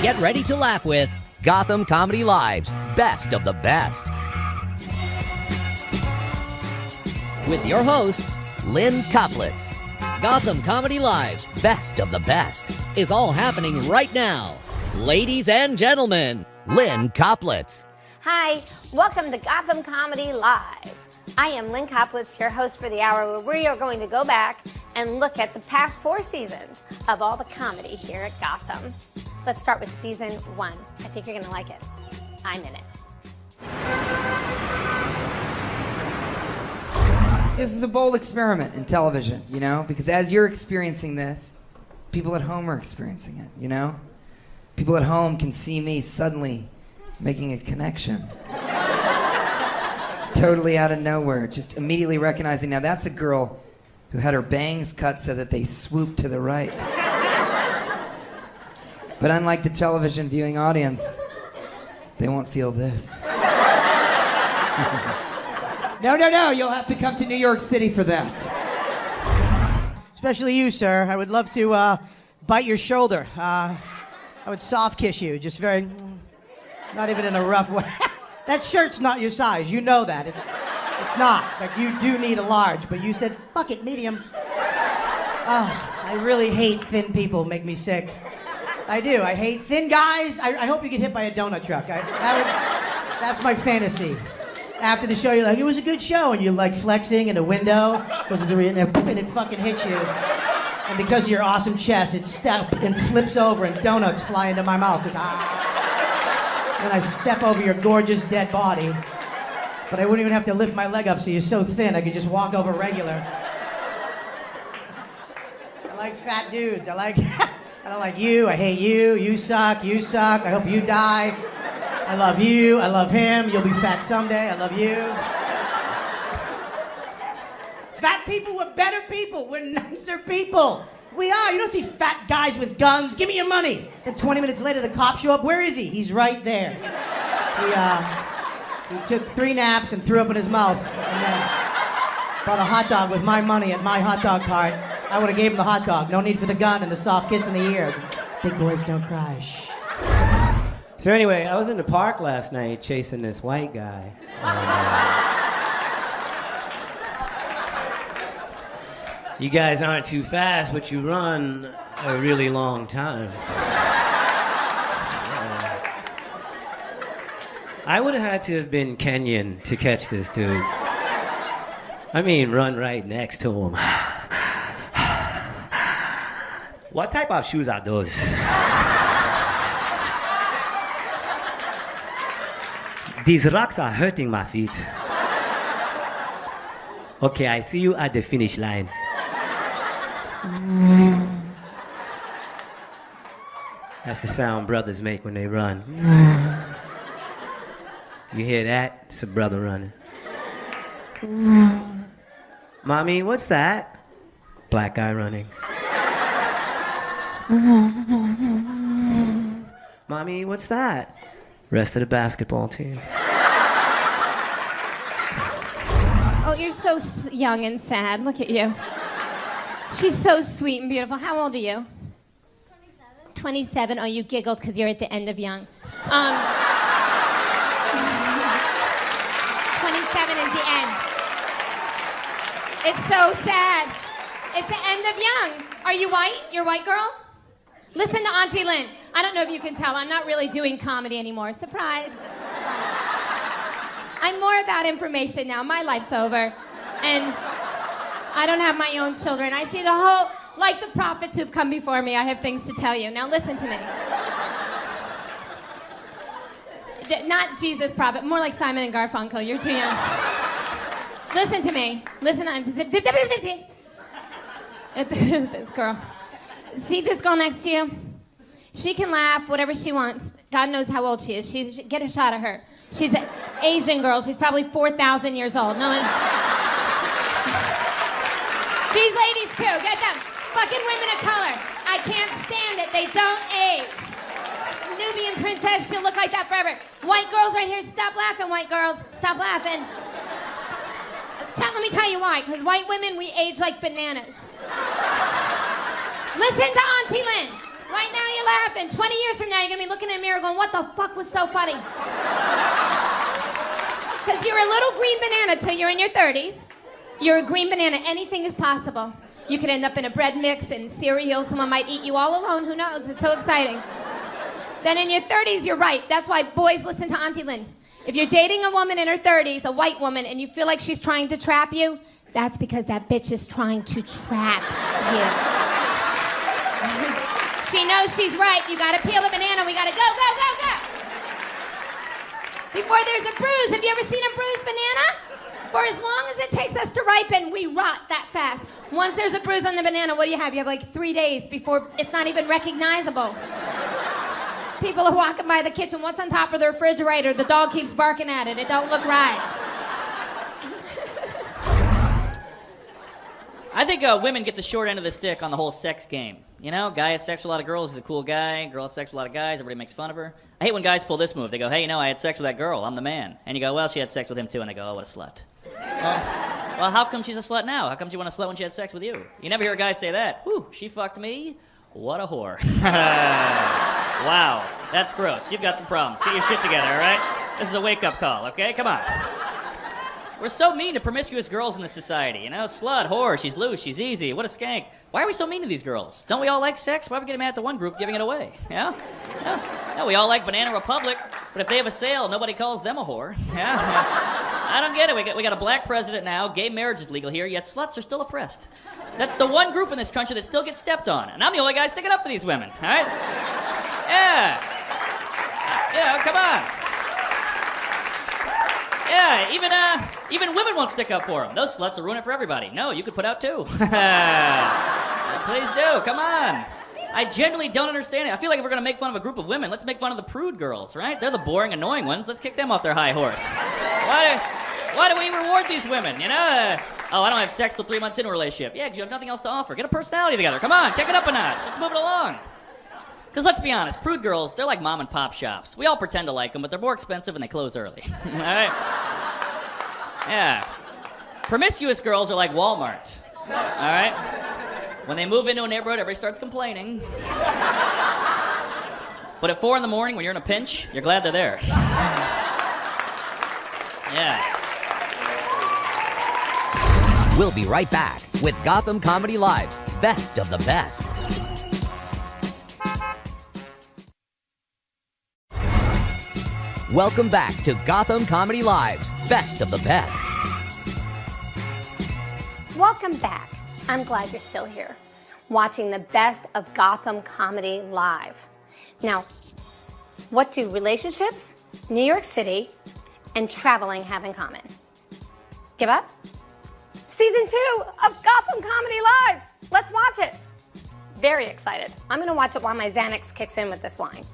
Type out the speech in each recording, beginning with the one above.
Get ready to laugh with Gotham Comedy Live's Best of the Best. With your host, Lynn Koplitz. Gotham Comedy Live's Best of the Best is all happening right now. Ladies and gentlemen, Lynn Koplitz. Hi, welcome to Gotham Comedy Live. I am Lynn Koplitz, your host for the hour where we are going to go back and look at the past 4 seasons of all the comedy here at Gotham. Let's start with season 1. I think you're going to like it. I'm in it. This is a bold experiment in television, you know, because as you're experiencing this, people at home are experiencing it, you know? People at home can see me suddenly making a connection. Totally out of nowhere, just immediately recognizing, now that's a girl who had her bangs cut so that they swoop to the right. But unlike the television viewing audience, they won't feel this. No, you'll have to come to New York City for that. Especially you, sir. I would love to bite your shoulder. I would soft kiss you, just very, not even in a rough way. That shirt's not your size, you know that. It's not. Like, you do need a large, but you said, fuck it, medium. I really hate thin people, make me sick. I do. I hate thin guys. I hope you get hit by a donut truck. That's my fantasy. After the show, you're like, it was a good show, and you're like flexing in a window, and it fucking hits you. And because of your awesome chest, it steps and flips over, and donuts fly into my mouth. And I step over your gorgeous dead body, but I wouldn't even have to lift my leg up, so you're so thin, I could just walk over regular. I like fat dudes. I don't like you. I hate you. You suck. You suck. I hope you die. I love you. I love him. You'll be fat someday. I love you. Fat people, we're better people. We're nicer people. We are. You don't see fat guys with guns. Give me your money. Then 20 minutes later, the cops show up. Where is he? He's right there. He took 3 naps and threw up in his mouth. And then bought a hot dog with my money at my hot dog cart. I would have gave him the hot dog. No need for the gun and the soft kiss in the ear. Big boys don't cry. Shh. So anyway, I was in the park last night chasing this white guy. You guys aren't too fast, but you run a really long time. I would have had to have been Kenyan to catch this dude. I mean, run right next to him. What type of shoes are those? These rocks are hurting my feet. Okay, I see you at the finish line. That's the sound brothers make when they run. You hear that? It's a brother running. Mommy, what's that? Black guy running. Mommy, what's that? Rest of the basketball team. Oh, you're so young and sad. Look at you. She's so sweet and beautiful. How old are you? 27. 27. Oh, you giggled because you're at the end of young. 27 is the end. It's so sad. It's the end of young. Are you white? You're a white girl? Listen to Auntie Lynn. I don't know if you can tell, I'm not really doing comedy anymore. Surprise. I'm more about information now. My life's over. And I don't have my own children. I see the whole, like the prophets who've come before me, I have things to tell you. Now listen to me. Not Jesus prophet, more like Simon and Garfunkel. You're too young. Listen to me. Listen. This girl. See this girl next to you? She can laugh whatever she wants. God knows how old she is. Get a shot of her. She's an Asian girl. She's probably 4,000 years old. No one... These ladies too. Get them. Fucking women of color. I can't stand it. They don't age. Nubian princess. She'll look like that forever. White girls right here. Stop laughing, white girls. Stop laughing. Let me tell you why. Because white women, we age like bananas. Listen to Auntie Lynn. Right now you're laughing. 20 years from now, you're going to be looking in the mirror going, what the fuck was so funny? Because you're a little green banana till you're in your 30s. You're a green banana. Anything is possible. You could end up in a bread mix and cereal. Someone might eat you all alone. Who knows? It's so exciting. Then in your 30s, you're right. That's why boys listen to Auntie Lynn. If you're dating a woman in her 30s, a white woman, and you feel like she's trying to trap you, that's because that bitch is trying to trap you. She knows she's right. You gotta peel a banana. We gotta go, go, go, go. Before there's a bruise. Have you ever seen a bruised banana? For as long as it takes us to ripen, we rot that fast. Once there's a bruise on the banana, what do you have? You have like 3 days before it's not even recognizable. People are walking by the kitchen. What's on top of the refrigerator? The dog keeps barking at it. It don't look right. I think women get the short end of the stick on the whole sex game. You know, guy has sex with a lot of girls, he's a cool guy. Girl has sex with a lot of guys, everybody makes fun of her. I hate when guys pull this move. They go, hey, you know, I had sex with that girl. I'm the man. And you go, well, she had sex with him too. And they go, oh, what a slut. Well, how come she's a slut now? How come she wasn't a slut when she had sex with you? You never hear a guy say that. Whew, she fucked me. What a whore. Wow, that's gross. You've got some problems. Get your shit together, all right? This is a wake-up call, okay? Come on. We're so mean to promiscuous girls in this society. You know, slut, whore, she's loose, she's easy. What a skank. Why are we so mean to these girls? Don't we all like sex? Why are we getting mad at the one group giving it away? Yeah? No, we all like Banana Republic, but if they have a sale, nobody calls them a whore. Yeah? I don't get it. We got a black president now. Gay marriage is legal here, yet sluts are still oppressed. That's the one group in this country that still gets stepped on. And I'm the only guy sticking up for these women, all right? Yeah. Yeah, come on. Yeah, even women won't stick up for them. Those sluts will ruin it for everybody. No, you could put out too. Please do, come on. I genuinely don't understand it. I feel like if we're going to make fun of a group of women, let's make fun of the prude girls, right? They're the boring, annoying ones. Let's kick them off their high horse. Why do we reward these women, you know? Oh, I don't have sex till 3 months into a relationship. Yeah, because you have nothing else to offer. Get a personality together. Come on, kick it up a notch. Let's move it along. Because let's be honest, prude girls, they're like mom and pop shops. We all pretend to like them, but they're more expensive and they close early. All right? Yeah. Promiscuous girls are like Walmart. All right? When they move into a neighborhood, everybody starts complaining. But at 4 in the morning, when you're in a pinch, you're glad they're there. Yeah. We'll be right back with Gotham Comedy Live's Best of the Best. Welcome back to Gotham Comedy Live's Best of the Best. Welcome back. I'm glad you're still here, watching the best of Gotham Comedy Live. Now, what do relationships, New York City, and traveling have in common? Give up? Season 2 of Gotham Comedy Live. Let's watch it. Very excited. I'm going to watch it while my Xanax kicks in with this wine.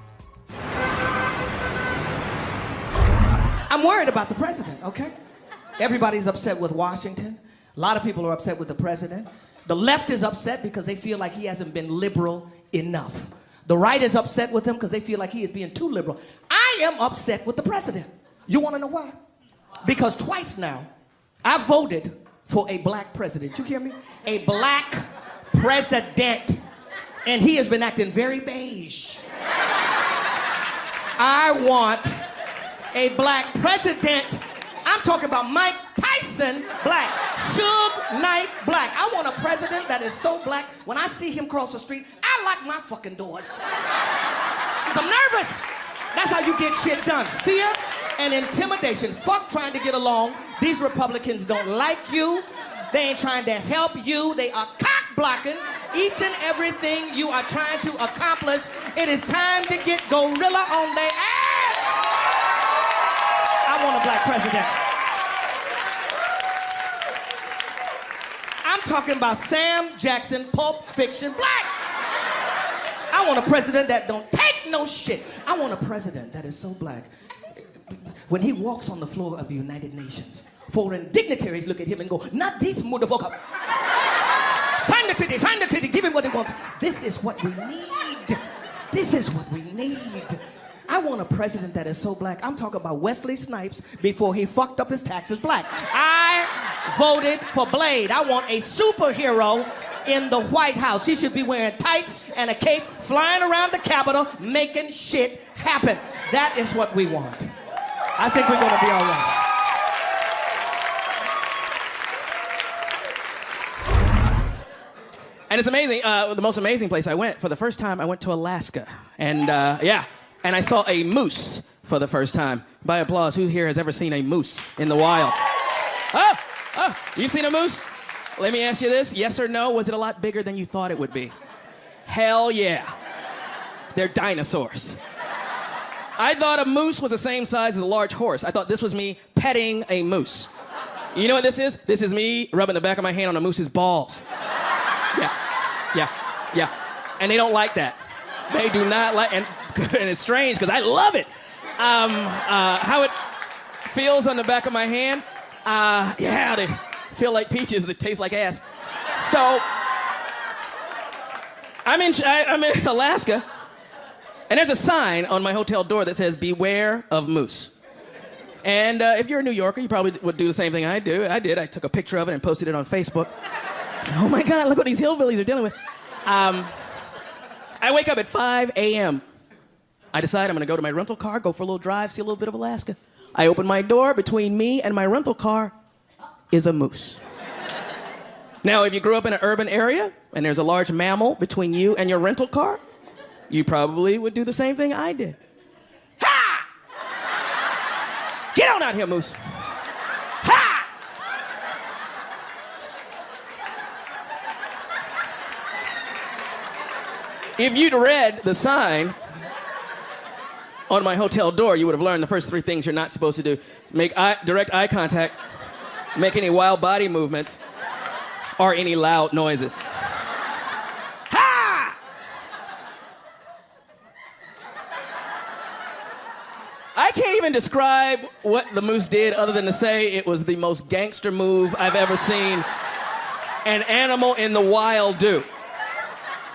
I'm worried about the president, okay? Everybody's upset with Washington. A lot of people are upset with the president. The left is upset because they feel like he hasn't been liberal enough. The right is upset with him because they feel like he is being too liberal. I am upset with the president. You want to know why? Because twice now, I voted for a black president. You hear me? A black president. And he has been acting very beige. I want a black president. I'm talking about Mike Tyson black. Suge Knight black. I want a president that is so black, when I see him cross the street, I lock my fucking doors. Because I'm nervous. That's how you get shit done. Fear and intimidation. Fuck trying to get along. These Republicans don't like you. They ain't trying to help you. They are cock blocking each and everything you are trying to accomplish. It is time to get gorilla on their ass. I want a black president. I'm talking about Sam Jackson, Pulp Fiction, black. I want a president that don't take no shit. I want a president that is so black. When he walks on the floor of the United Nations, foreign dignitaries look at him and go, not this motherfucker. Sign the treaty, give him what he wants. This is what we need. This is what we need. I want a president that is so black. I'm talking about Wesley Snipes before he fucked up his taxes black. I voted for Blade. I want a superhero in the White House. He should be wearing tights and a cape, flying around the Capitol, making shit happen. That is what we want. I think we're gonna be all right. And it's amazing, the most amazing place I went, for the first time, I went to Alaska. And and I saw a moose for the first time. By applause, who here has ever seen a moose in the wild? Oh, you've seen a moose? Let me ask you this, yes or no, was it a lot bigger than you thought it would be? Hell yeah. They're dinosaurs. I thought a moose was the same size as a large horse. I thought this was me petting a moose. You know what this is? This is me rubbing the back of my hand on a moose's balls. Yeah. And they don't like that. They do not like, and it's strange because I love it. How it feels on the back of my hand. They feel like peaches that taste like ass. So, I'm in Alaska, and there's a sign on my hotel door that says, "Beware of moose." And if you're a New Yorker, you probably would do the same thing I do. I did. I took a picture of it and posted it on Facebook. Oh my God, look what these hillbillies are dealing with. I wake up at 5 a.m. I decide I'm gonna go to my rental car, go for a little drive, see a little bit of Alaska. I open my door, between me and my rental car is a moose. Now, if you grew up in an urban area and there's a large mammal between you and your rental car, you probably would do the same thing I did. Ha! Get on out here, moose. Ha! If you'd read the sign on my hotel door, you would have learned the first 3 things you're not supposed to do. Make direct eye contact, make any wild body movements, or any loud noises. Ha! I can't even describe what the moose did other than to say it was the most gangster move I've ever seen an animal in the wild do.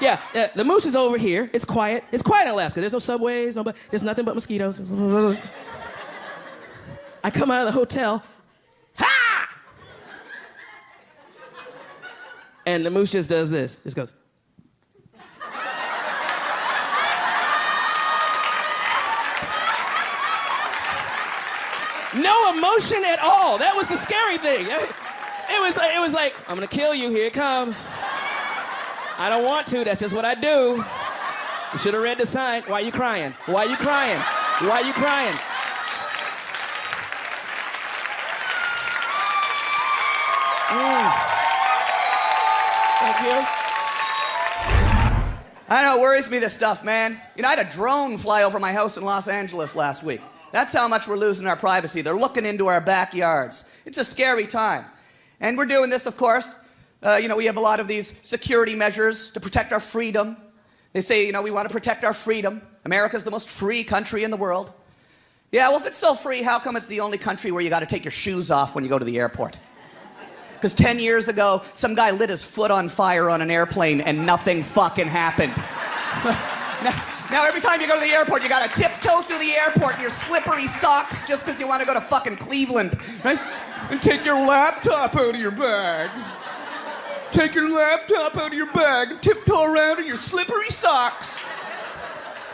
Yeah, the moose is over here. It's quiet. It's quiet in Alaska. There's no subways, there's nothing but mosquitoes. I come out of the hotel. Ha! And the moose just does this. Just goes. No emotion at all. That was the scary thing. It was like, I'm gonna kill you. Here it comes. I don't want to. That's just what I do. You should have read the sign. Why are you crying? Why are you crying? Why are you crying? Thank you. I know, it worries me, this stuff, man. You know, I had a drone fly over my house in Los Angeles last week. That's how much we're losing our privacy. They're looking into our backyards. It's a scary time. And we're doing this, of course. We have a lot of these security measures to protect our freedom. They say, we want to protect our freedom. America's the most free country in the world. Yeah, well, if it's so free, how come it's the only country where you got to take your shoes off when you go to the airport? Because 10 years ago, some guy lit his foot on fire on an airplane and nothing fucking happened. Now every time you go to the airport, you got to tiptoe through the airport in your slippery socks just because you want to go to fucking Cleveland, right? And take your laptop out of your bag. Take your laptop out of your bag and tiptoe around in your slippery socks.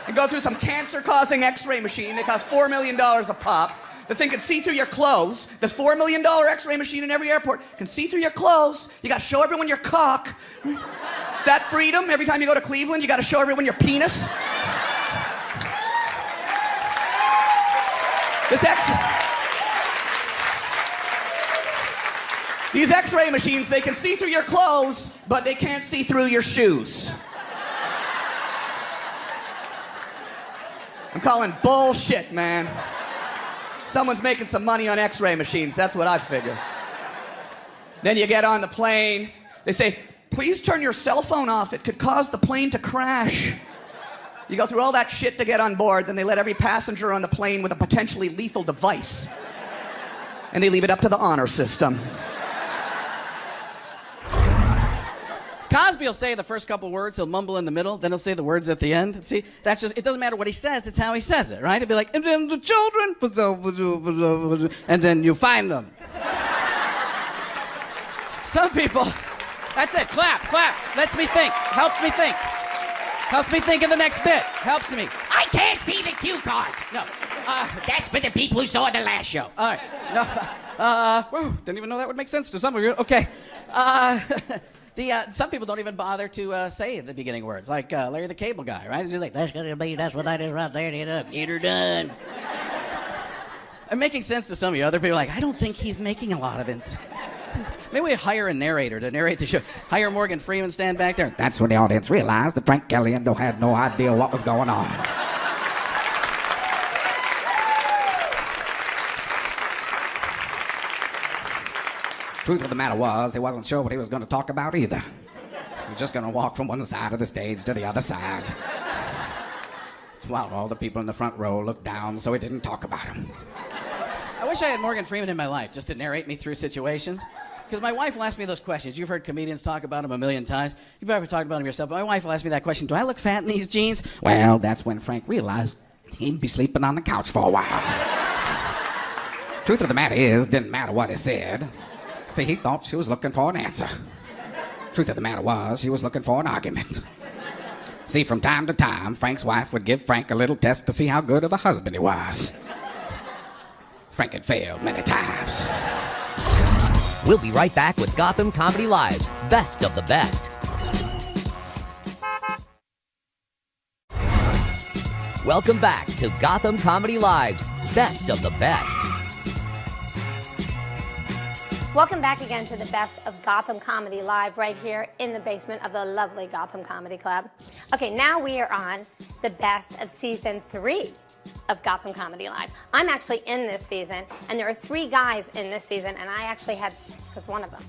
And go through some cancer-causing x-ray machine that costs $4 million a pop. The thing can see through your clothes. There's $4 million x-ray machine in every airport. Can see through your clothes. You gotta show everyone your cock. Is that freedom? Every time you go to Cleveland, you gotta show everyone your penis? These x-ray machines, they can see through your clothes, but they can't see through your shoes. I'm calling bullshit, man. Someone's making some money on x-ray machines, that's what I figure. Then you get on the plane, they say, please turn your cell phone off, it could cause the plane to crash. You go through all that shit to get on board, then they let every passenger on the plane with a potentially lethal device. And they leave it up to the honor system. Cosby will say the first couple words, he'll mumble in the middle, then he'll say the words at the end. See, that's just, it doesn't matter what he says, it's how he says it, right? It'd be like, and then the children, and then you find them. Some people, That's it. Clap, clap. Lets me think. Helps me think. Helps me think of the next bit. Helps me. I can't see the cue cards. No. That's for the people who saw the last show. All right. No. Whoa, didn't even know that would make sense to some of you. Okay. Some people don't even bother to say the beginning words, like Larry the Cable Guy, right? He's like, that's gonna be, that's what that is right there. Get her done. I'm making sense to some of you. Other people are like, I don't think he's making a lot of it. Maybe we hire a narrator to narrate the show. Hire Morgan Freeman, stand back there. That's when the audience realized that Frank Caliendo had no idea what was going on. Truth of the matter was, he wasn't sure what he was going to talk about either. He was just going to walk from one side of the stage to the other side. While all the people in the front row looked down, so he didn't talk about him. I wish I had Morgan Freeman in my life just to narrate me through situations. Because my wife will ask me those questions. You've heard comedians talk about him a million times. You've probably talked about him yourself, but my wife will ask me that question. Do I look fat in these jeans? Well, that's when Frank realized he'd be sleeping on the couch for a while. Truth of the matter is, didn't matter what he said. See, he thought she was looking for an answer. Truth of the matter was, she was looking for an argument. See, from time to time, Frank's wife would give Frank a little test to see how good of a husband he was. Frank had failed many times. We'll be right back with Gotham Comedy Live's Best of the Best. Welcome back to Gotham Comedy Live's Best of the Best. Welcome back again to the Best of Gotham Comedy Live right here in the basement of the lovely Gotham Comedy Club. Okay, now we are on the best of season 3 of Gotham Comedy Live. I'm actually in this season, and there are 3 guys in this season, and I actually had sex with one of them.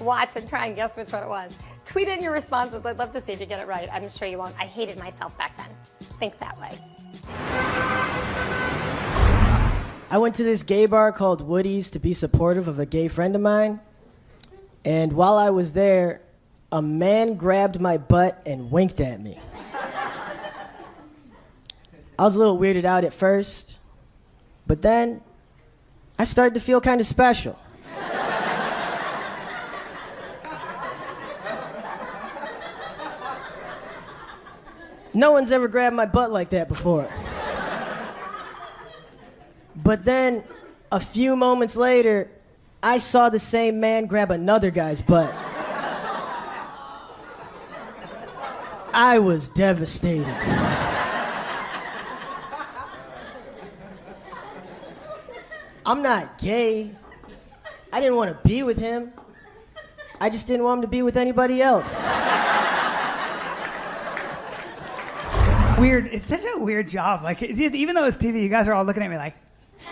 Watch and try and guess which one it was. Tweet in your responses. I'd love to see if you get it right. I'm sure you won't. I hated myself back then. Think that way. I went to this gay bar called Woody's to be supportive of a gay friend of mine. And while I was there, a man grabbed my butt and winked at me. I was a little weirded out at first, but then I started to feel kind of special. No one's ever grabbed my butt like that before. But then, a few moments later, I saw the same man grab another guy's butt. I was devastated. I'm not gay. I didn't want to be with him. I just didn't want him to be with anybody else. Weird. It's such a weird job. Like, even though it's TV, you guys are all looking at me like,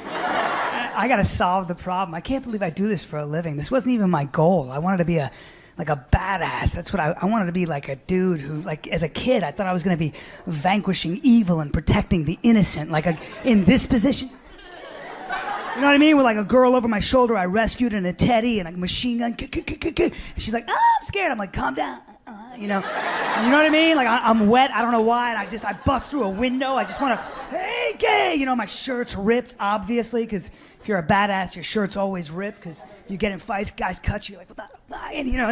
I gotta solve the problem. I can't believe I do this for a living. This wasn't even my goal. I wanted to be a badass. That's what I wanted to be, like a dude who, like, as a kid, I thought I was gonna be vanquishing evil and protecting the innocent. Like, in this position, you know what I mean? With like a girl over my shoulder, I rescued in a teddy and a machine gun. And she's like, oh, I'm scared. I'm like, calm down. You know what I mean? Like, I'm wet, I don't know why, and I bust through a window. I just want to, hey, gay! You know, my shirt's ripped, obviously, because if you're a badass, your shirt's always ripped, because you get in fights, guys cut you, like, what the, and, you know,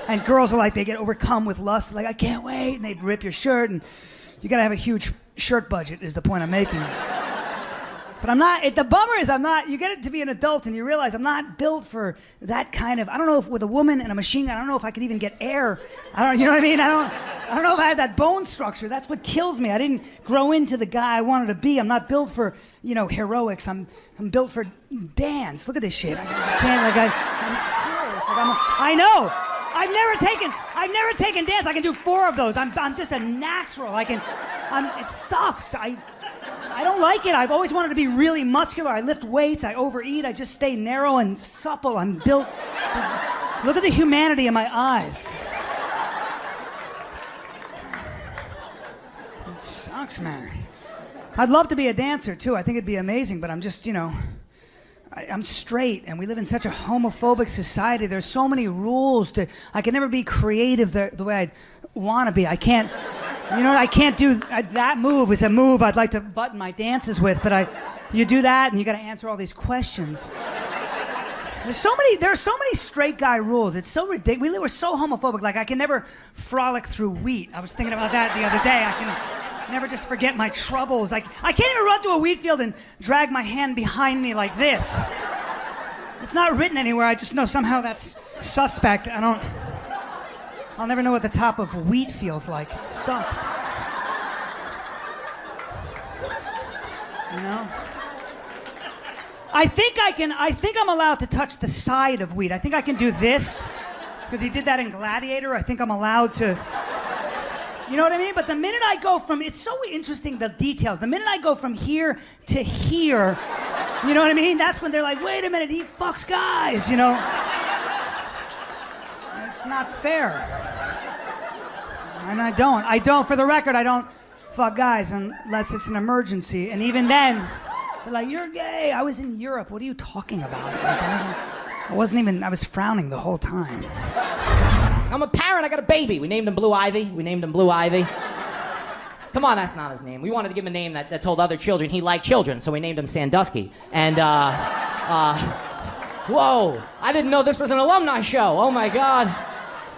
and girls are like, they get overcome with lust, like, I can't wait, and they rip your shirt, and you gotta have a huge shirt budget, is the point I'm making. But I'm not, the bummer is you get it to be an adult and you realize I'm not built for that kind of, I don't know if with a woman and a machine gun, I don't know if I could even get air. You know what I mean? I don't know if I have that bone structure. That's what kills me. I didn't grow into the guy I wanted to be. I'm not built for, heroics. I'm built for dance. Look at this shit. I'm serious. I know. I've never taken dance. I can do 4 of those. I'm just a natural. It sucks. I don't like it. I've always wanted to be really muscular. I lift weights. I overeat. I just stay narrow and supple. I'm built. Look at the humanity in my eyes. It sucks, man. I'd love to be a dancer, too. I think it'd be amazing, but I'm just, I'm straight, and we live in such a homophobic society. There's so many rules I can never be creative the way I'd want to be. I can't... I can't do that move. Is a move I'd like to button my dances with, but you do that and you got to answer all these questions. There are so many straight guy rules. It's so ridiculous. We're so homophobic. Like, I can never frolic through wheat. I was thinking about that the other day. I can never just forget my troubles. Like, I can't even run through a wheat field and drag my hand behind me like this. It's not written anywhere. I just know somehow that's suspect. I'll never know what the top of wheat feels like. It sucks. You know? I think I'm allowed to touch the side of wheat. I think I can do this, because he did that in Gladiator. I think I'm allowed to, you know what I mean? But the minute I go from, it's so interesting, the details. The minute I go from here to here, you know what I mean? That's when they're like, wait a minute, he fucks guys, you know? It's not fair. And I don't, for the record, I don't fuck guys unless it's an emergency. And even then, they're like, you're gay. I was in Europe. What are you talking about? I was frowning the whole time. I'm a parent. I got a baby. We named him Blue Ivy. Come on, that's not his name. We wanted to give him a name that told other children he liked children, so we named him Sandusky. And, whoa, I didn't know this was an alumni show. Oh my God.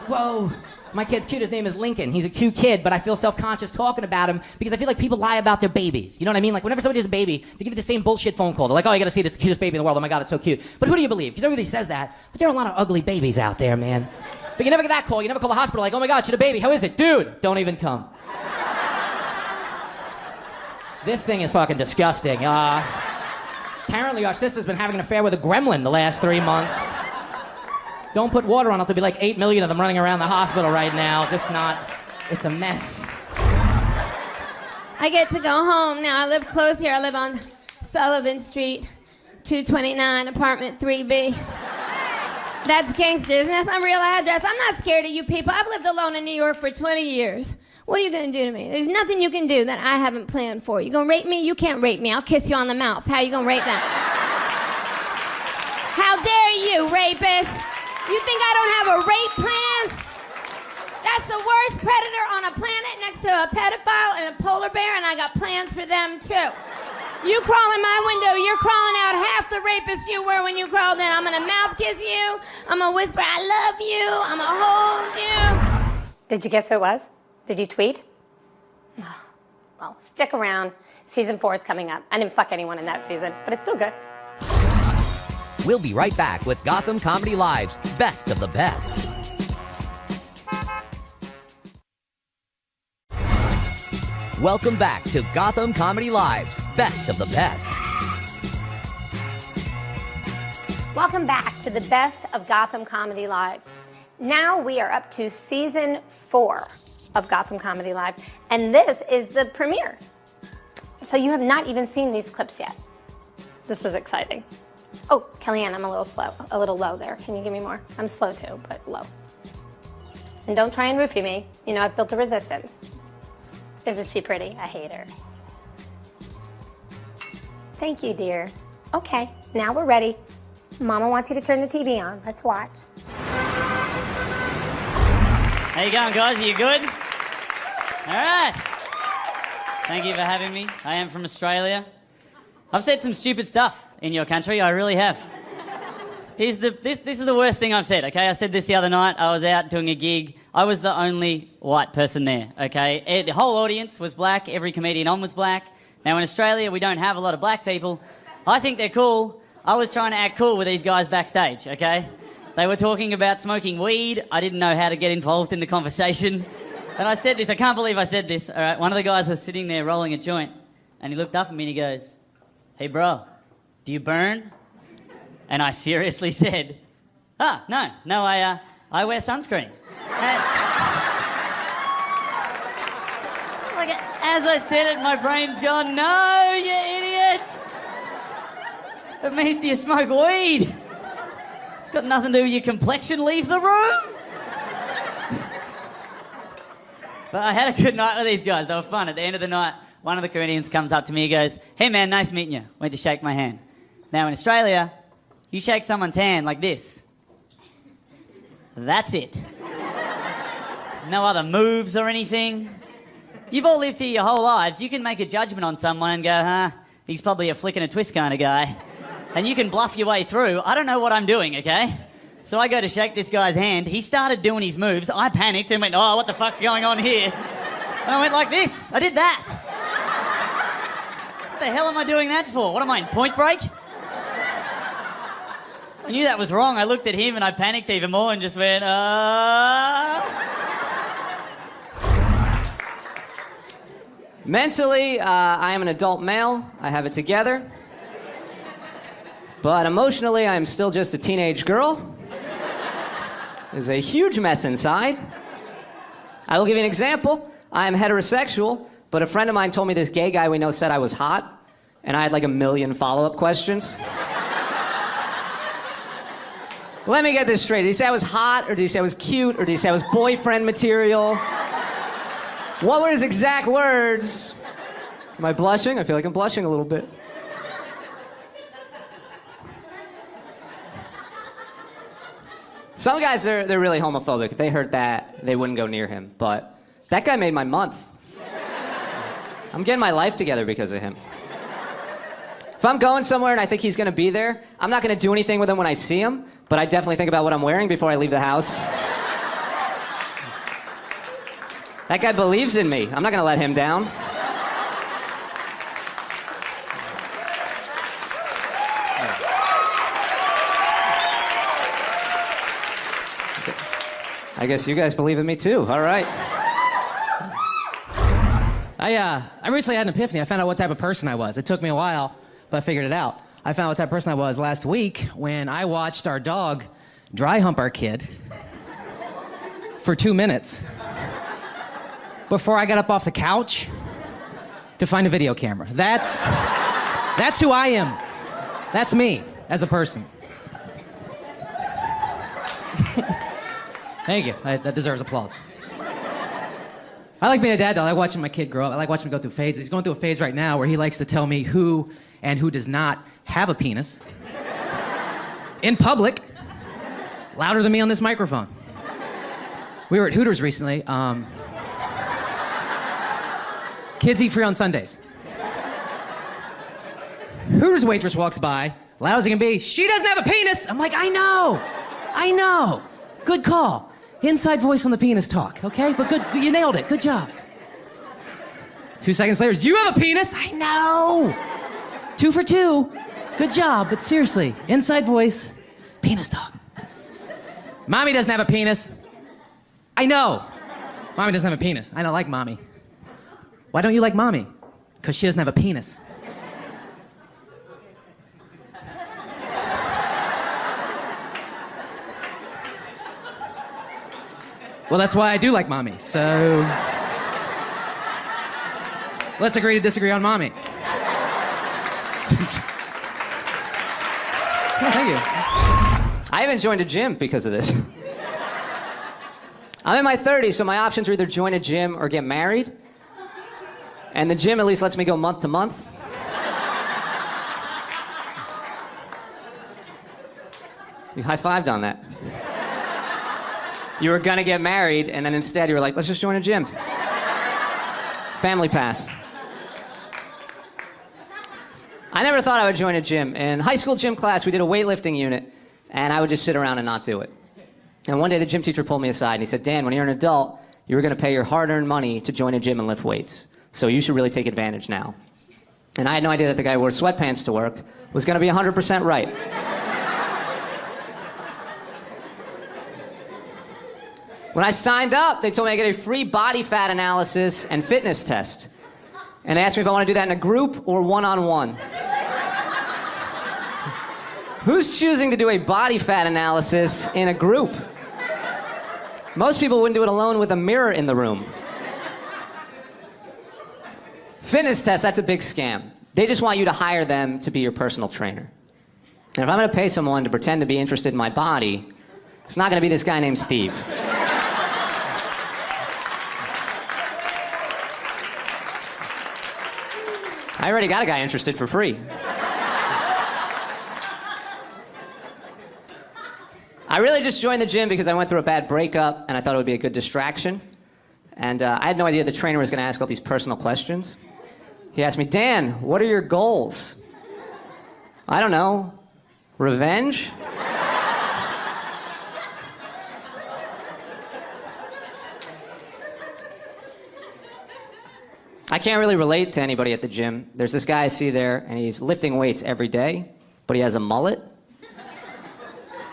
Whoa. My kid's cute. His name is Lincoln. He's a cute kid, but I feel self-conscious talking about him because I feel like people lie about their babies. You know what I mean? Like, whenever somebody has a baby, they give it the same bullshit phone call. They're like, oh, you gotta see this cutest baby in the world. Oh my God, it's so cute. But who do you believe? Because everybody says that, but there are a lot of ugly babies out there, man. But you never get that call. You never call the hospital like, oh my God, she had a baby. How is it? Dude, don't even come. This thing is fucking disgusting. Apparently our sister's been having an affair with a gremlin the last 3 months. Don't put water on it. There'll be like 8 million of them running around the hospital right now. It's a mess. I get to go home now. I live close here. I live on Sullivan Street, 229, apartment 3B. That's gangsters, and that's my real address. I'm not scared of you people. I've lived alone in New York for 20 years. What are you going to do to me? There's nothing you can do that I haven't planned for. You going to rape me? You can't rape me. I'll kiss you on the mouth. How you going to rape that? How dare you, rapist? You think I don't have a rape plan? That's the worst predator on a planet next to a pedophile and a polar bear, and I got plans for them too. You crawl in my window, you're crawling out half the rapist you were when you crawled in. I'm gonna mouth kiss you, I'm gonna whisper I love you, I'm gonna hold you. Did you guess who it was? Did you tweet? Oh, well, stick around. Season 4 is coming up. I didn't fuck anyone in that season, but it's still good. We'll be right back with Gotham Comedy Live's Best of the Best. Welcome back to Gotham Comedy Live's Best of the Best. Welcome back to the Best of Gotham Comedy Live. Now we are up to Season 4 of Gotham Comedy Live, and this is the premiere. So you have not even seen these clips yet. This is exciting. Oh, Kellyanne, I'm a little low there. Can you give me more? I'm slow too, but low. And don't try and roofie me. You know, I've built a resistance. Isn't she pretty? I hate her. Thank you, dear. Okay, now we're ready. Mama wants you to turn the TV on. Let's watch. How you going, guys? Are you good? All right. Thank you for having me. I am from Australia. I've said some stupid stuff in your country. I really have. This is the worst thing I've said, okay? I said this the other night. I was out doing a gig. I was the only white person there, okay? The whole audience was black. Every comedian on was black. Now, in Australia, we don't have a lot of black people. I think they're cool. I was trying to act cool with these guys backstage, okay? They were talking about smoking weed. I didn't know how to get involved in the conversation. And I said this. I can't believe I said this. All right, one of the guys was sitting there rolling a joint, and he looked up at me and he goes, "Hey, bro, do you burn?" And I seriously said, no, I wear sunscreen. Like, as I said it, my brain's gone, no, you idiots! It means do you smoke weed? It's got nothing to do with your complexion, leave the room! But I had a good night with these guys, they were fun. At the end of the night, one of the comedians comes up to me, he goes, "Hey man, nice meeting you." Went to shake my hand. Now in Australia, you shake someone's hand like this. That's it. No other moves or anything. You've all lived here your whole lives. You can make a judgment on someone and go, he's probably a flick and a twist kind of guy. and you can bluff your way through. I don't know what I'm doing, okay? So I go to shake this guy's hand. He started doing his moves. I panicked and went, oh, what the fuck's going on here? And I went like this. I did that. What the hell am I doing that for? What am I, in Point Break? I knew that was wrong. I looked at him and I panicked even more and just went, Mentally, I am an adult male. I have it together. But emotionally, I am still just a teenage girl. There's a huge mess inside. I will give you an example. I am heterosexual, but a friend of mine told me this gay guy we know said I was hot, and I had like 1 million follow-up questions. Let me get this straight. Did he say I was hot, or did he say I was cute, or did he say I was boyfriend material? What were his exact words? Am I blushing? I feel like I'm blushing a little bit. Some guys, they're really homophobic. If they heard that, they wouldn't go near him. But that guy made my month. I'm getting my life together because of him. If I'm going somewhere and I think he's going to be there, I'm not going to do anything with him when I see him, but I definitely think about what I'm wearing before I leave the house. That guy believes in me. I'm not going to let him down. I guess you guys believe in me too. All right. I recently had an epiphany. I found out what type of person I was. It took me a while, but I figured it out. I found out what type of person I was last week when I watched our dog dry hump our kid for 2 minutes before I got up off the couch to find a video camera. That's who I am. That's me as a person. Thank you. That deserves applause. I like being a dad, though. I like watching my kid grow up. I like watching him go through phases. He's going through a phase right now where he likes to tell me who and who does not have a penis in public, louder than me on this microphone. We were at Hooters recently. Kids eat free on Sundays. Hooters waitress walks by, loud as it can be. She doesn't have a penis. I'm like, I know. Good call. Inside voice on the penis talk, okay? But good, you nailed it. Good job. 2 seconds later, do you have a penis? I know. 2 for 2. Good job, but seriously, inside voice, penis talk. Mommy doesn't have a penis. I know. Mommy doesn't have a penis. I don't like mommy. Why don't you like mommy? Because she doesn't have a penis. Well, that's why I do like mommy, so let's agree to disagree on mommy. Oh, thank you. I haven't joined a gym because of this. I'm in my 30s, so my options are either join a gym or get married. And the gym at least lets me go month to month. You high-fived on that. You were gonna get married, and then instead you were like, let's just join a gym. Family pass. I never thought I would join a gym. In high school gym class, we did a weightlifting unit, and I would just sit around and not do it. And one day the gym teacher pulled me aside, and he said, Dan, when you're an adult, you were gonna pay your hard-earned money to join a gym and lift weights. So you should really take advantage now. And I had no idea that the guy who wore sweatpants to work was gonna be 100% right. When I signed up, they told me I get a free body fat analysis and fitness test. And they asked me if I want to do that in a group or one-on-one. Who's choosing to do a body fat analysis in a group? Most people wouldn't do it alone with a mirror in the room. Fitness test, that's a big scam. They just want you to hire them to be your personal trainer. And if I'm going to pay someone to pretend to be interested in my body, it's not going to be this guy named Steve. I already got a guy interested for free. I really just joined the gym because I went through a bad breakup and I thought it would be a good distraction. And I had no idea the trainer was going to ask all these personal questions. He asked me, Dan, what are your goals? I don't know. Revenge? I can't really relate to anybody at the gym. There's this guy I see there, and he's lifting weights every day, but he has a mullet.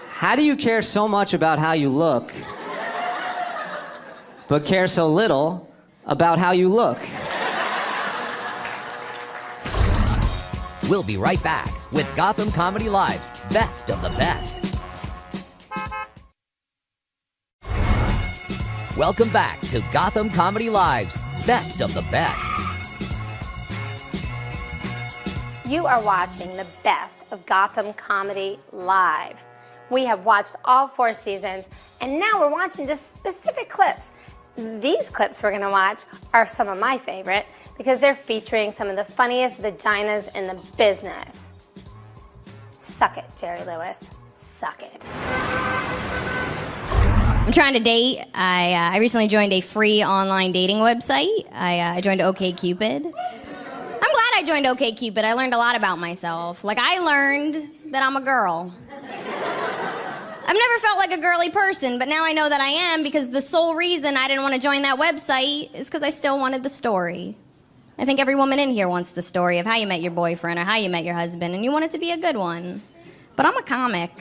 How do you care so much about how you look, but care so little about how you look? We'll be right back with Gotham Comedy Live's Best of the Best. Welcome back to Gotham Comedy Live's Best of the Best. You are watching the best of Gotham Comedy Live. We have watched all 4 seasons, and now we're watching just specific clips. These clips we're gonna watch are some of my favorite because they're featuring some of the funniest vaginas in the business. Suck it, Jerry Lewis. Suck it. I'm trying to date. I recently joined a free online dating website. I joined OkCupid. I'm glad I joined OkCupid. I learned a lot about myself. Like, I learned that I'm a girl. I've never felt like a girly person, but now I know that I am because the sole reason I didn't want to join that website is because I still wanted the story. I think every woman in here wants the story of how you met your boyfriend or how you met your husband, and you want it to be a good one. But I'm a comic.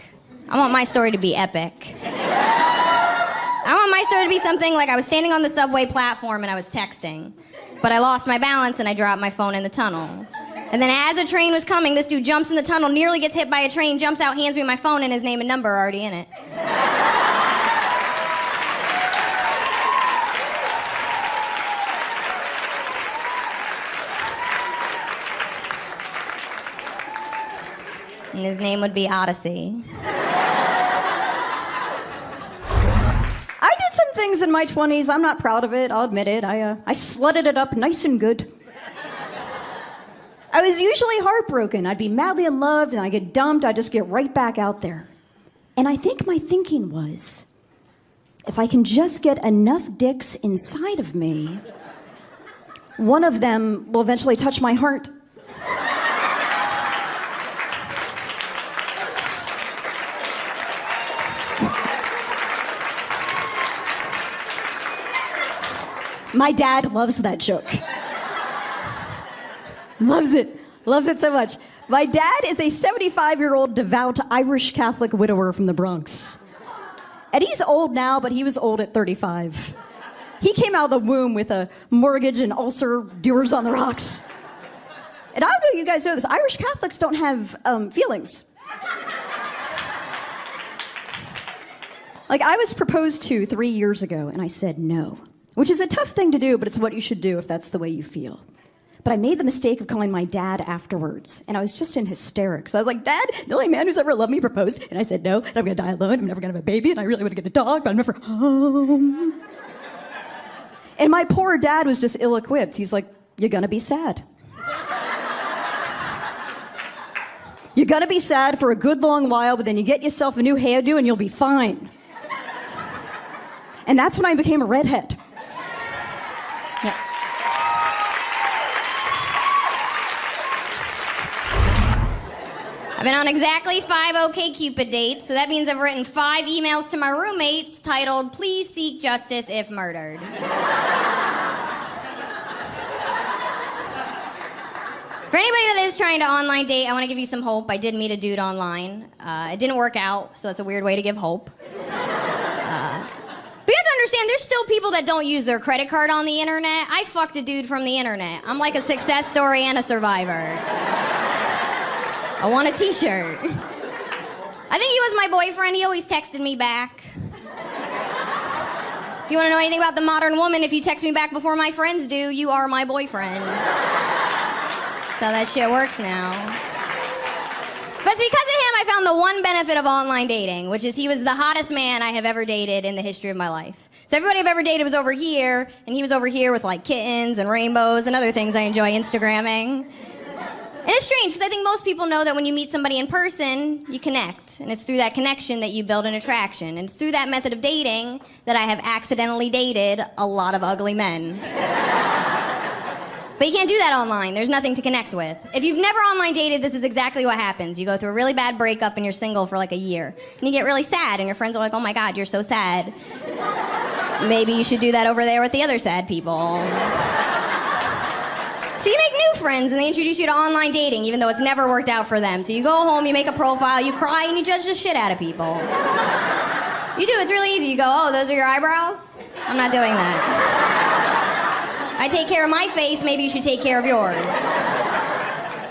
I want my story to be epic. I want my story to be something like I was standing on the subway platform and I was texting, but I lost my balance and I dropped my phone in the tunnel. And then as a train was coming, this dude jumps in the tunnel, nearly gets hit by a train, jumps out, hands me my phone, and his name and number are already in it. And his name would be Odyssey. I did some things in my 20s. I'm not proud of it. I'll admit it. I slutted it up nice and good. I was usually heartbroken. I'd be madly in love, and I'd get dumped. I'd just get right back out there. And I think my thinking was, if I can just get enough dicks inside of me, one of them will eventually touch my heart. My dad loves that joke. Loves it so much. My dad is a 75-year-old devout Irish Catholic widower from the Bronx. And he's old now, but he was old at 35. He came out of the womb with a mortgage and ulcer, doers on the rocks. And I don't know if you guys know this, Irish Catholics don't have feelings. Like, I was proposed to 3 years ago, and I said no, which is a tough thing to do, but it's what you should do if that's the way you feel. But I made the mistake of calling my dad afterwards, and I was just in hysterics. I was like, Dad, the only man who's ever loved me proposed, and I said no, and I'm gonna die alone, I'm never gonna have a baby, and I really wanna get a dog, but I'm never home. And my poor dad was just ill-equipped. He's like, you're gonna be sad. You're gonna be sad for a good long while, but then you get yourself a new hairdo and you'll be fine. And that's when I became a redhead. Yeah. I've been on exactly 5 OkCupid dates, so that means I've written 5 emails to my roommates titled, "Please seek justice if murdered." For anybody that is trying to online date, I want to give you some hope. I did meet a dude online. It didn't work out, so it's a weird way to give hope. But you have to understand, there's still people that don't use their credit card on the internet. I fucked a dude from the internet. I'm like a success story and a survivor. I want a t-shirt. I think he was my boyfriend. He always texted me back. If you want to know anything about the modern woman, if you text me back before my friends do, you are my boyfriend. That's how that shit works now. But it's because of him I found the one benefit of online dating, which is he was the hottest man I have ever dated in the history of my life. So everybody I've ever dated was over here, and he was over here with like kittens and rainbows and other things I enjoy Instagramming. And it's strange, because I think most people know that when you meet somebody in person, you connect. And it's through that connection that you build an attraction. And it's through that method of dating that I have accidentally dated a lot of ugly men. But you can't do that online. There's nothing to connect with. If you've never online dated, this is exactly what happens. You go through a really bad breakup and you're single for like a year. And you get really sad and your friends are like, oh my God, you're so sad. Maybe you should do that over there with the other sad people. So you make new friends and they introduce you to online dating even though it's never worked out for them. So you go home, you make a profile, you cry, and you judge the shit out of people. You do, it's really easy. You go, oh, those are your eyebrows? I'm not doing that. I take care of my face, maybe you should take care of yours.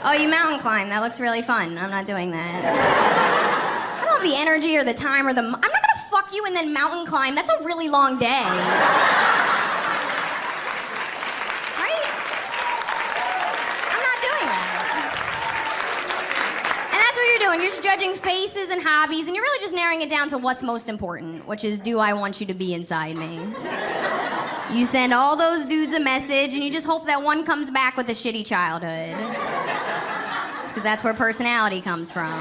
Oh, you mountain climb, that looks really fun. I'm not doing that. I don't have the energy or the time or I'm not gonna fuck you and then mountain climb. That's a really long day. Right? I'm not doing that. And that's what you're doing. You're just judging faces and hobbies, and you're really just narrowing it down to what's most important, which is, do I want you to be inside me? You send all those dudes a message, and you just hope that one comes back with a shitty childhood. Because that's where personality comes from.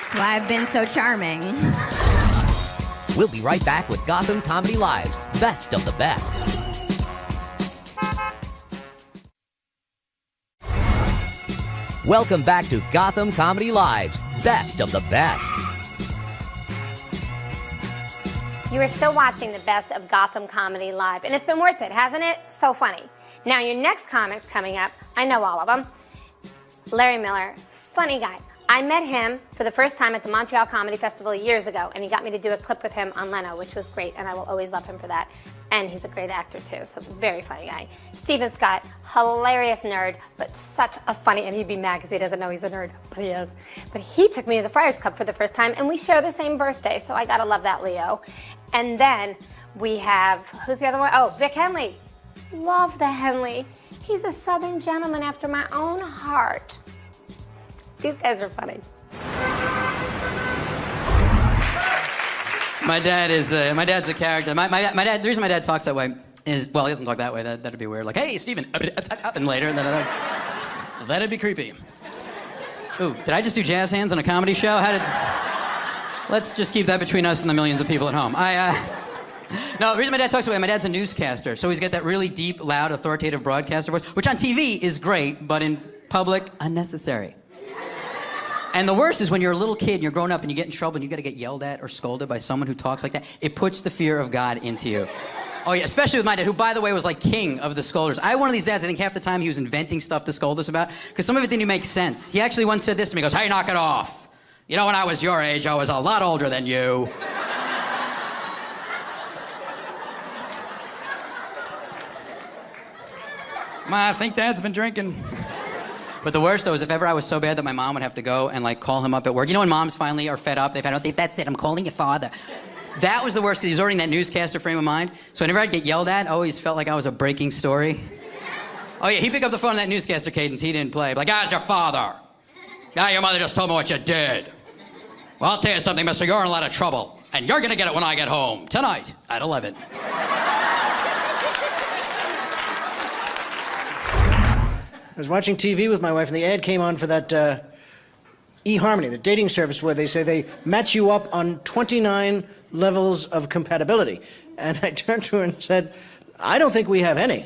That's why I've been so charming. We'll be right back with Gotham Comedy Live's Best of the Best. Welcome back to Gotham Comedy Live's Best of the Best. You are still watching the best of Gotham Comedy Live, and it's been worth it, hasn't it? So funny. Now, your next comic's coming up. I know all of them. Larry Miller, funny guy. I met him for the first time at the Montreal Comedy Festival years ago, and he got me to do a clip with him on Leno, which was great, and I will always love him for that. And he's a great actor, too, so very funny guy. Stephen Scott, hilarious nerd, but such a funny, and he'd be mad because he doesn't know he's a nerd, but he is. But he took me to the Friars Club for the first time, and we share the same birthday, so I gotta love that, Leo. And then we have, who's the other one? Oh, Vic Henley. Love the Henley. He's a Southern gentleman after my own heart. These guys are funny. My dad's a character. My dad, the reason my dad talks that way is, well, he doesn't talk that way. That'd be weird. Like, hey, Steven, and later, that'd be creepy. Ooh, did I just do jazz hands on a comedy show? Let's just keep that between us and the millions of people at home. No, the reason my dad talks that way, my dad's a newscaster, so he's got that really deep, loud, authoritative broadcaster voice, which on TV is great, but in public, unnecessary. And the worst is when you're a little kid and you're growing up and you get in trouble and you got to get yelled at or scolded by someone who talks like that. It puts the fear of God into you. Oh yeah, especially with my dad, who by the way was like king of the scolders. I had one of these dads, I think half the time he was inventing stuff to scold us about because some of it didn't make sense. He actually once said this to me, he goes, hey, knock it off. You know, when I was your age, I was a lot older than you. I think Dad's been drinking. But the worst, though, is if ever I was so bad that my mom would have to go and, like, call him up at work. You know when moms finally are fed up? They found out, that's it, I'm calling your father. That was the worst, because he was already in that newscaster frame of mind. So whenever I'd get yelled at, I always felt like I was a breaking story. Oh, yeah, he'd pick up the phone in that newscaster cadence he didn't play. Like, how's your father? Ah, your mother just told me what you did. Well, I'll tell you something, mister, you're in a lot of trouble. And you're gonna get it when I get home. Tonight, at 11. I was watching TV with my wife, and the ad came on for that eHarmony, the dating service where they say they match you up on 29 levels of compatibility. And I turned to her and said, I don't think we have any.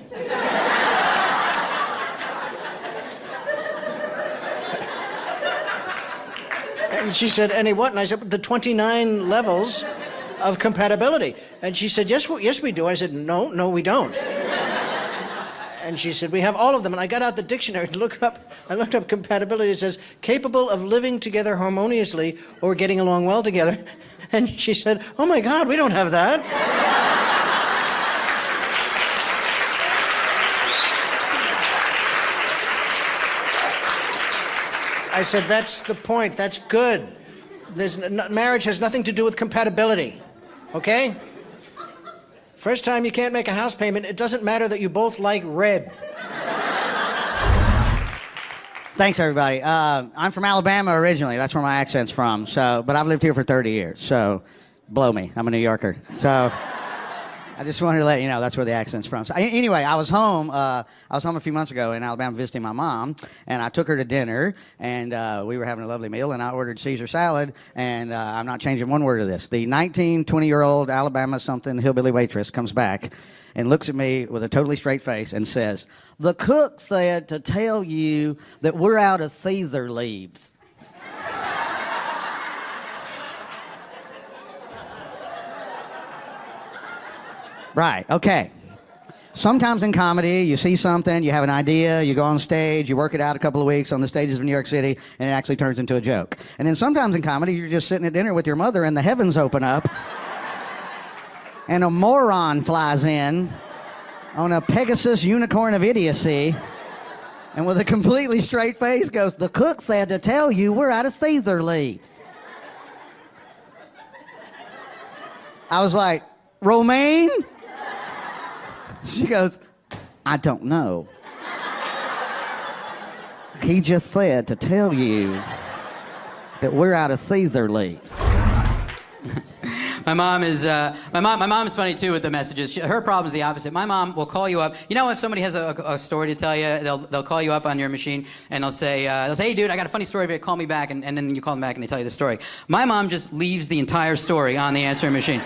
And she said, any what? And I said, the 29 levels of compatibility. And she said, yes, we do. I said, no, we don't. And she said, we have all of them. And I got out the dictionary to look up. I looked up compatibility. It says, capable of living together harmoniously or getting along well together. And she said, oh my God, we don't have that. I said, that's the point. That's good. Marriage has nothing to do with compatibility. Okay? First time you can't make a house payment, it doesn't matter that you both like red. Thanks, everybody. I'm from Alabama originally. That's where my accent's from. But I've lived here for 30 years, so blow me. I'm a New Yorker. So, I just wanted to let you know that's where the accent's from. So, anyway, I was home a few months ago in Alabama visiting my mom, and I took her to dinner, and we were having a lovely meal, and I ordered Caesar salad, and I'm not changing one word of this. The 20-year-old Alabama something hillbilly waitress comes back and looks at me with a totally straight face and says, "The cook said to tell you that we're out of Caesar leaves." Right, okay. Sometimes in comedy, you see something, you have an idea, you go on stage, you work it out a couple of weeks on the stages of New York City, and it actually turns into a joke. And then sometimes in comedy, you're just sitting at dinner with your mother, and the heavens open up, and a moron flies in on a Pegasus unicorn of idiocy, and with a completely straight face goes, "The cook said to tell you we're out of Caesar leaves." I was like, "Romaine?" She goes, "I don't know. He just said to tell you that we're out of Caesar leaves." My mom is funny too with the messages. Her problem is the opposite. My mom will call you up. You know, if somebody has a story to tell you, they'll call you up on your machine and they'll say, "Hey, dude, I got a funny story for you. Call me back," and then you call them back and they tell you the story. My mom just leaves the entire story on the answering machine.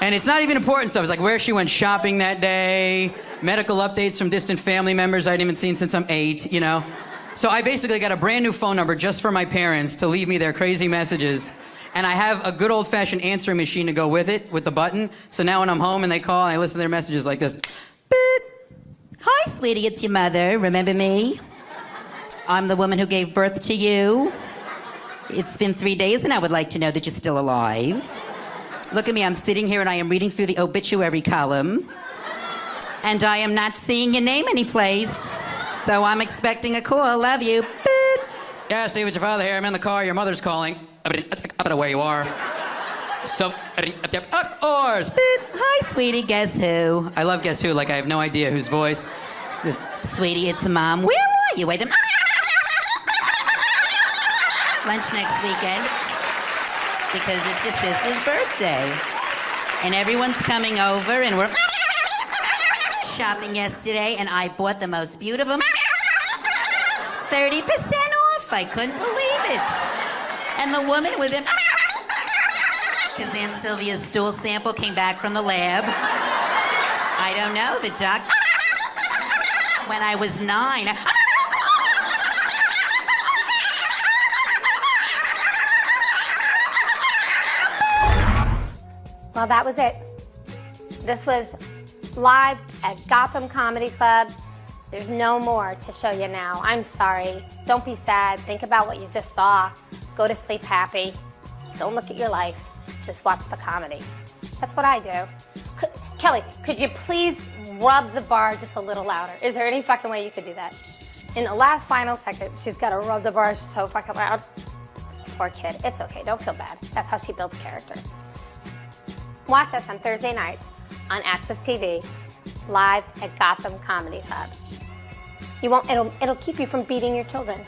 And it's not even important stuff. It's like where she went shopping that day, medical updates from distant family members I hadn't even seen since I'm 8, you know? So I basically got a brand new phone number just for my parents to leave me their crazy messages. And I have a good old-fashioned answering machine to go with it, with the button. So now when I'm home and they call, I listen to their messages like this. Beep. Hi, sweetie, it's your mother. Remember me? I'm the woman who gave birth to you. It's been 3 days and I would like to know that you're still alive. Look at me, I'm sitting here and I am reading through the obituary column. And I am not seeing your name anyplace. So I'm expecting a call. Love you. Beep. Yeah, Steve, it's your father here. I'm in the car. Your mother's calling. Up where you are. So, of course. Hi, sweetie, guess who? I love Guess Who, like I have no idea whose voice. Sweetie, it's Mom. Where are you? Wait a lunch next weekend. Because it's your sister's birthday. And everyone's coming over and we're shopping yesterday and I bought the most beautiful 30% off. I couldn't believe it. And the woman with him, because Aunt Sylvia's stool sample came back from the lab. I don't know, the doc, when I was 9. Well, that was it. This was live at Gotham Comedy Club. There's no more to show you now. I'm sorry. Don't be sad. Think about what you just saw. Go to sleep happy. Don't look at your life. Just watch the comedy. That's what I do. Kelly, could you please rub the bar just a little louder? Is there any fucking way you could do that? In the last final second, she's got to rub the bar so fucking loud. Poor kid. It's okay. Don't feel bad. That's how she builds character. Watch us on Thursday nights on Access TV, live at Gotham Comedy Club. It'll keep you from beating your children.